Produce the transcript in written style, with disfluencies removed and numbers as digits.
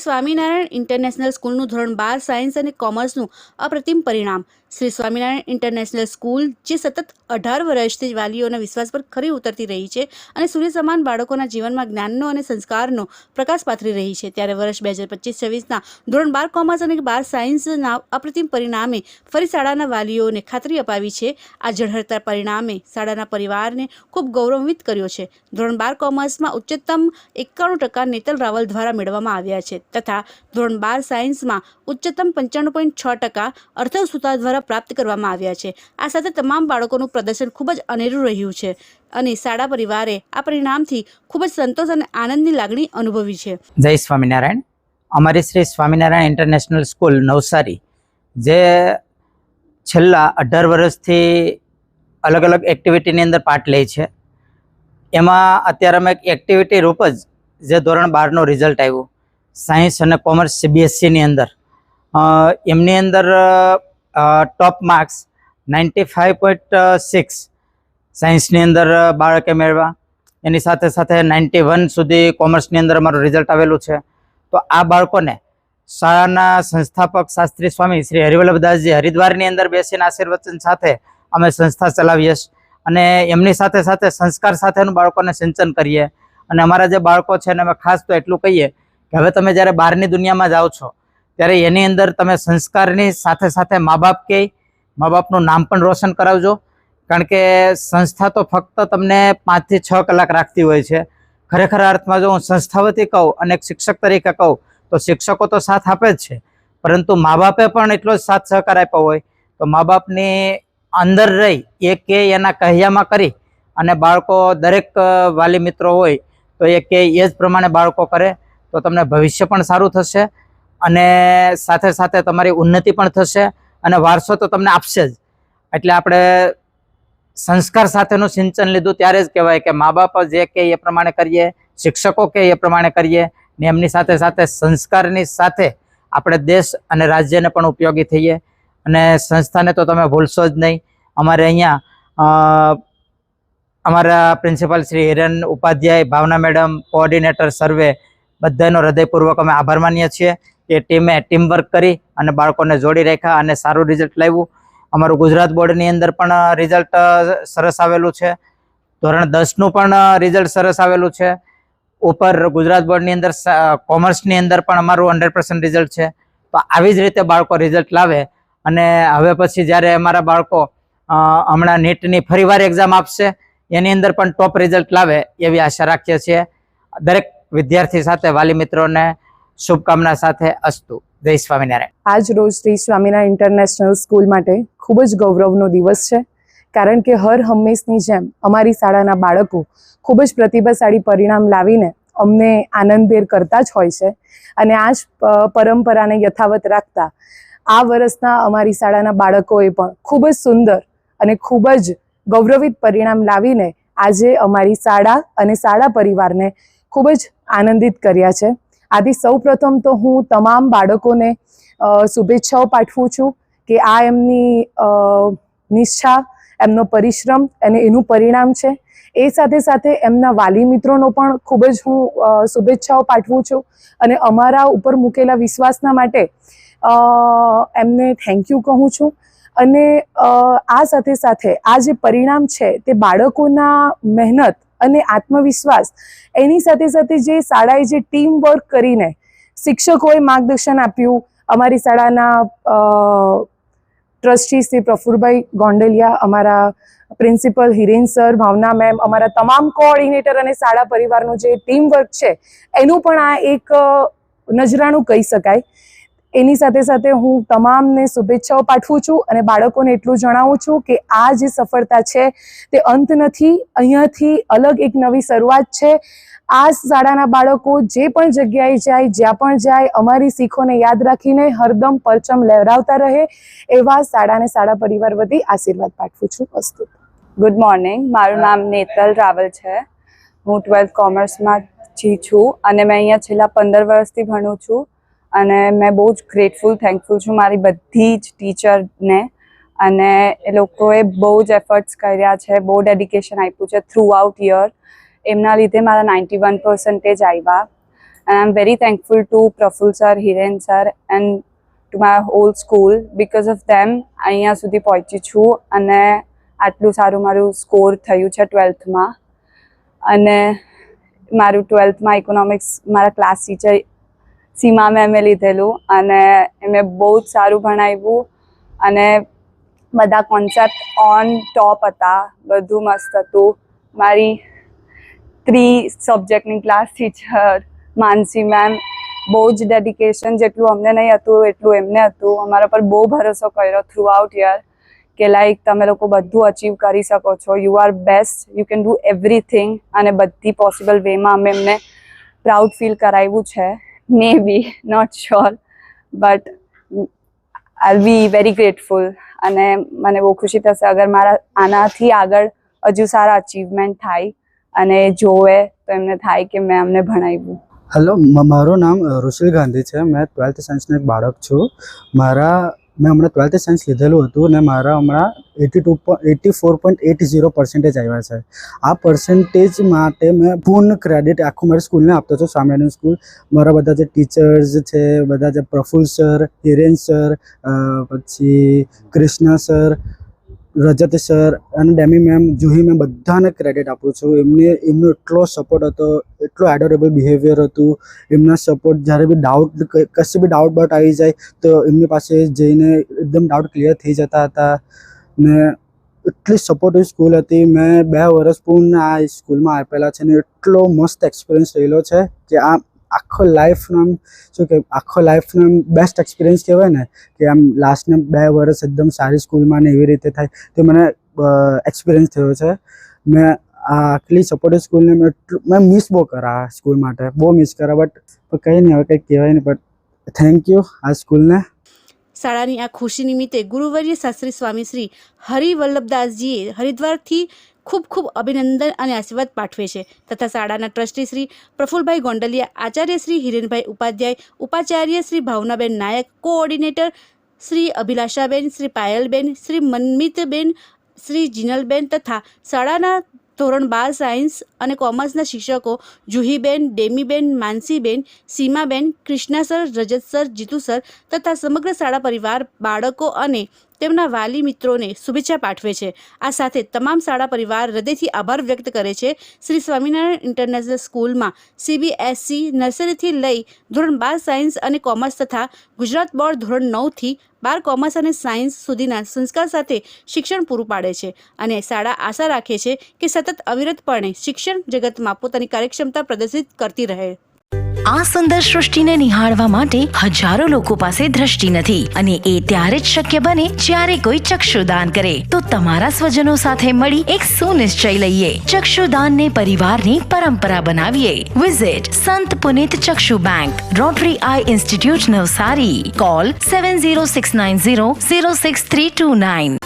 Swaminarayan international સ્કૂલનું ધોરણ 12 science અને કોમર્સનું અપ્રતિમ પરિણામ। શ્રી સ્વામિનારાયણ ઇન્ટરનેશનલ સ્કૂલ જે સતત 18 વર્ષથી વાલીઓના વિશ્વાસ પર ખરી ઉતરતી રહી છે અને સૂર્ય સમાન બાળકોના જીવનમાં જ્ઞાનનો અને સંસ્કારનો પ્રકાશ પાથરી રહી છે, ત્યારે વર્ષ 2025-26ના ધોરણ 12 કોમર્સ અને 12 સાયન્સના અપ્રતિમ પરિણામે ફરી શાળાના વાલીઓને ખાતરી અપાવી છે। આ ઝળહળતા પરિણામે શાળાના પરિવારને ખૂબ ગૌરવાન્વિત કર્યો છે। ધોરણ 12 કોમર્સમાં ઉચ્ચતમ 91% નેતલ રાવલ દ્વારા મેળવવામાં આવ્યા છે તથા ધોરણ 12 સાયન્સમાં ઉચ્ચતમ 95.6% અર્થવ સુતાર દ્વારા પ્રાપ્ત કરવામાં આવ્યા છે। આ સાથે તમામ બાળકોનું પ્રદર્શન ખૂબ જ અનેરું રહ્યું છે અને શાળા પરિવારે આ પરિણામથી ખૂબ જ સંતોષ અને આનંદની લાગણી અનુભવી છે। જય સ્વામિનારાયણ। અમારી શ્રી સ્વામિનારાયણ ઇન્ટરનેશનલ સ્કૂલ નવસારી જે છેલ્લા 18 વર્ષથી અલગ અલગ એક્ટિવિટીની અંદર પાર્ટ લે છે, એમાં અત્યારે અમે એક એક્ટિવિટી રૂપ જ જે ધોરણ 12નું રિઝલ્ટ આવ્યું સાયન્સ અને કોમર્સ CBSEની અંદર, એમની અંદર ટોપ માર્ક્સ 95.6 સાયન્સની અંદર બાળકે મેળવ્યા, એની સાથે સાથે 91 સુધી કોમર્સની અંદર અમારું રિઝલ્ટ આવેલું છે। તો આ બાળકોને શાળાના સંસ્થાપક શાસ્ત્રી સ્વામી શ્રી હરિવલ્લભદાસજી હરિદ્વારની અંદર બેસીને આશીર્વચન સાથે અમે સંસ્થા ચલાવીએ અને એમની સાથે સાથે સંસ્કાર સાથેનું બાળકોને સિંચન કરીએ। અને અમારા જે બાળકો છે ને અમે ખાસ તો એટલું કહીએ કે હવે તમે જ્યારે બહારની દુનિયામાં જાઓ છો ત્યારે એની અંદર તમે સંસ્કારની સાથે સાથે મા બાપનું નામ પણ રોશન કરાવજો, કારણ કે સંસ્થા તો ફક્ત તમને 5 થી 6 કલાક રાખતી હોય છે। ખરેખર અર્થમાં જો હું સંસ્થા વતી કહું અને એક શિક્ષક તરીકે કહું તો શિક્ષકો તો સાથ આપે જ છે, પરંતુ મા બાપે પણ એટલો જ સાથ સહકાર આપ્યો હોય તો મા બાપની અંદર રહી એ કે એના કહ્યામાં કરી અને બાળકો દરેક વાલી મિત્રો હોય તો એ કે એ જ પ્રમાણે બાળકો કરે તો તમને ભવિષ્ય પણ સારું થશે અને સાથે સાથે તમારી ઉન્નતિ પણ થશે અને વારસો તો તમને આપશે જ। એટલે આપણે સંસ્કાર સાથેનું સિંચન લીધું ત્યારે જ કહેવાય કે મા બાપ જે કે એ પ્રમાણે કરીએ, શિક્ષકો કે એ પ્રમાણે કરીએ ને એમની સાથે સાથે સંસ્કારની સાથે આપણે દેશ અને રાજ્યને પણ ઉપયોગી થઈએ। અને સંસ્થાને તો તમે ભૂલશો જ નહીં। અમારે અહીંયા અમારા પ્રિન્સિપાલ શ્રી હિરેન ઉપાધ્યાય, ભાવના મેડમ, કોઓર્ડિનેટર સર્વે બધાનો હૃદયપૂર્વક અમે આભાર માનીએ છીએ કે ટીમે ટીમવર્ક કરી અને બાળકોને જોડી રાખ્યા અને સારું રિઝલ્ટ લાવ્યું। અમારું ગુજરાત બોર્ડની અંદર પણ રિઝલ્ટ સરસ આવેલું છે, ધોરણ 10નું પણ રિઝલ્ટ સરસ આવેલું છે, ઉપર ગુજરાત બોર્ડની અંદર કોમર્સની અંદર પણ અમારું 100% રિઝલ્ટ છે। તો આવી જ રીતે બાળકો રિઝલ્ટ લાવે અને હવે પછી જ્યારે અમારા બાળકો હમણાં નીટની ફરીવાર એક્ઝામ આપશે એની અંદર પણ ટોપ રિઝલ્ટ લાવે એવી આશા રાખીએ છીએ। દરેક વિદ્યાર્થી સાથે વાલી મિત્રોને શુભકામના સાથે અસ્તુ। જય સ્વામિનારાયણ। આજ રોજ શ્રી સ્વામિનારાયણ ઇન્ટરનેશનલ સ્કૂલ માટે ખૂબ જ ગૌરવનો દિવસ છે, કારણ કે હર હંમેશની જેમ અમારી શાળાના બાળકો ખૂબ જ પ્રતિભાશાળી પરિણામ લાવીને અમને આનંદભેર કરતા જ હોય છે અને આ જ પરંપરાને યથાવત રાખતા આ વર્ષના અમારી શાળાના બાળકોએ પણ ખૂબ જ સુંદર અને ખૂબ જ ગૌરવિત પરિણામ લાવીને આજે અમારી શાળા અને શાળા પરિવારને ખૂબ જ આનંદિત કર્યા છે। આથી સૌપ્રથમ તો હું તમામ બાળકોને શુભેચ્છાઓ પાઠવું છું કે આ એમની નિષ્ઠા, એમનો પરિશ્રમ અને એનું પરિણામ છે। એ સાથે સાથે એમના વાલી મિત્રોનો પણ ખૂબ જ હું શુભેચ્છાઓ પાઠવું છું અને અમારા ઉપર મૂકેલા વિશ્વાસના માટે એમને થેન્ક યુ કહું છું। અને આ સાથે સાથે આ જે પરિણામ છે તે બાળકોના મહેનત અને આત્મવિશ્વાસ, એની સાથે સાથે જે શાળાએ જે ટીમ વર્ક કરીને શિક્ષકોએ માર્ગદર્શન આપ્યું, અમારી શાળાના ટ્રસ્ટી શ્રી પ્રફુરભાઈ ગોંડલિયા, અમારા પ્રિન્સિપલ હિરેન સર, ભાવના મેમ, અમારા તમામ કોઓર્ડિનેટર અને શાળા પરિવારનું જે ટીમ વર્ક છે એનું પણ આ એક નજરાણું કહી શકાય। એની સાથે સાથે હું તમામને શુભેચ્છાઓ પાઠવું છું અને બાળકોને એટલું જણાવું છું કે આ જે સફળતા છે તે અંત નથી, અહીંયાથી અલગ એક નવી શરૂઆત છે। આ શાળાના બાળકો જે પણ જગ્યાએ જાય, જ્યાં પણ જાય, અમારી શીખોને યાદ રાખીને હરદમ પરચમ લહેરાવતા રહે એવા શાળા અને શાળા પરિવાર વતી આશીર્વાદ પાઠવું છું। અસ્તુ। ગુડ મોર્નિંગ, મારું નામ નેતલ રાવલ છે। હું 12th કોમર્સમાં છું અને મેં અહીંયા છેલ્લા 15 વર્ષથી ભણું છું અને મેં બહુ જ ગ્રેટફુલ, થેન્કફુલ છું મારી બધી જ ટીચરને અને એ લોકોએ બહુ જ એફર્ટ્સ કર્યા છે, બહુ ડેડિકેશન આપ્યું છે થ્રુ આઉટ યર। એમના લીધે મારા 91% આવ્યા and I'm very thankful to Praful sir, Hiren sir and to my whole school. Because of them અહીંયા સુધી પહોંચી છું અને આટલું સારું મારું સ્કોર થયું છે 12th માં. અને મારું 12th માં ઇકોનોમિક્સ મારા ક્લાસ ટીચર સીમા મેમે લીધેલું અને એમણે બહુ જ સારું ભણાવ્યું અને બધા કોન્સેપ્ટ ઓન ટોપ હતા, બધું મસ્ત હતું. મારી 3 સબ્જેક્ટની ક્લાસ ટીચર માનસી મેમ બહુ જ ડેડિકેશન, જેટલું અમને નહીં હતું એટલું એમને હતું. અમારા પર બહુ ભરોસો કર્યો થ્રુ આઉટ યર કે લાઈક તમે લોકો બધું અચીવ કરી શકો છો, you are best, you can do everything. અને બધી પોસિબલ વેમાં અમે એમને પ્રાઉડ ફીલ કરાવ્યું છે. May be not sure but I be very grateful. અને મને બહુ ખુશી થશે અગર મારા આનાથી આગળ હજુ સારા અચીવમેન્ટ થાય અને જોવે તો એમને થાય કે મેં અમને ભણાવ્યું. હેલો, મારું નામ ઋષિલ ગાંધી છે. મેં 12th સાયન્સનું એક બાળક છું. મેં હમણાં 12th સાયન્સ લીધેલું હતું અને મારા હમણાં 84.80% આવ્યા છે. આ પર્સન્ટેજ માટે મેં પૂર્ણ ક્રેડિટ આખું મારી સ્કૂલને આપતો છું, સ્વામિનારાયણ સ્કૂલ. મારા બધા જે ટીચર્સ છે, બધા જે પ્રફુલ સર, હિરેન સર, પછી કૃષ્ણા સર, રજત સર અને ડેમી મેમ, જુહી મેમ, બધાને ક્રેડિટ આપું છું. એમનો એટલો સપોર્ટ હતો, એટલો એડોરેબલ બિહેવિયર હતું. એમના સપોર્ટ જ્યારે બી કશે બી ડાઉટ આવી જાય તો એમની પાસે જઈને એકદમ ડાઉટ ક્લિયર થઈ જતા હતા ને એટલી સપોર્ટિવ સ્કૂલ હતી. મેં 2 વર્ષ પૂર્ણ આ સ્કૂલમાં આપેલા છે ને એટલો મસ્ત એક્સપિરિયન્સ રહેલો છે કે આખો લાઈફનો બેસ્ટ એક્સપિરિયન્સ કહેવાય ને કે આમ લાસ્ટના 2 વર્ષ એકદમ સારી સ્કૂલમાં ને એવી રીતે થાય તો મને એક્સપિરિયન્સ થયો છે. મેં આટલી સપોર્ટિવ સ્કૂલને મેં મિસ બહુ કરા, આ સ્કૂલ માટે બહુ મિસ કરા. બટ કંઈ નહીં, હવે કંઈ કહેવાય નહીં. બટ થેન્ક યુ આ સ્કૂલને. શાળાની આ ખુશી નિમિત્તે ગુરુવર્ય શાસ્ત્રી સ્વામી શ્રી હરિવલ્લભદાસજીએ હરિદ્વારથી ખૂબ ખૂબ અભિનંદન અને આશીર્વાદ પાઠવે છે તથા શાળાના ટ્રસ્ટી શ્રી પ્રફુલભાઈ ગોંડલિયા, આચાર્ય શ્રી હિરેનભાઈ ઉપાધ્યાય, ઉપાચાર્ય શ્રી ભાવનાબેન નાયક, કોઓર્ડિનેટર શ્રી અભિલાષાબેન, શ્રી પાયલબેન, શ્રી મનમિતબેન, શ્રી જીનલબેન તથા શાળાના ધોરણ 12 સાયન્સ અને કોમર્સના શિક્ષકો જુહીબેન, ડેમીબેન, માનસીબેન, સીમાબેન, કૃષ્ણા સર, રજત સર, જીતુ સર તથા સમગ્ર શાળા પરિવાર, બાળકો અને તેમના વાલી મિત્રોને શુભેચ્છા પાઠવે છે. આ સાથે તમામ શાળા પરિવાર હૃદયથી આભાર વ્યક્ત કરે છે. શ્રી સ્વામિનારાયણ ઇન્ટરનેશનલ સ્કૂલમાં CBSE નર્સરીથી લઈ ધોરણ 12 સાયન્સ અને કોમર્સ તથા ગુજરાત બોર્ડ ધોરણ 9થી 12 કોમર્સ અને સાયન્સ સુધીના સંસ્કાર સાથે શિક્ષણ પૂરું પાડે છે અને શાળા આશા રાખે છે કે સતત અવિરતપણે શિક્ષણ જગતમાં પોતાની કાર્યક્ષમતા પ્રદર્શિત કરતી રહે. આ સુંદર સૃષ્ટિને નિહાળવા માટે હજારો લોકો પાસે દ્રષ્ટિ નથી અને એ ત્યારે જ શક્ય બને જ્યારે કોઈ ચક્ષુદાન કરે. તો તમારા સ્વજનો સાથે મળી એક સુનિશ્ચય લઈએ, ચક્ષુદાનને પરિવારની પરંપરા બનાવીએ. Visit Sant Punit Chakshu bank, rotary eye institute, Navsari. Call 7069006329.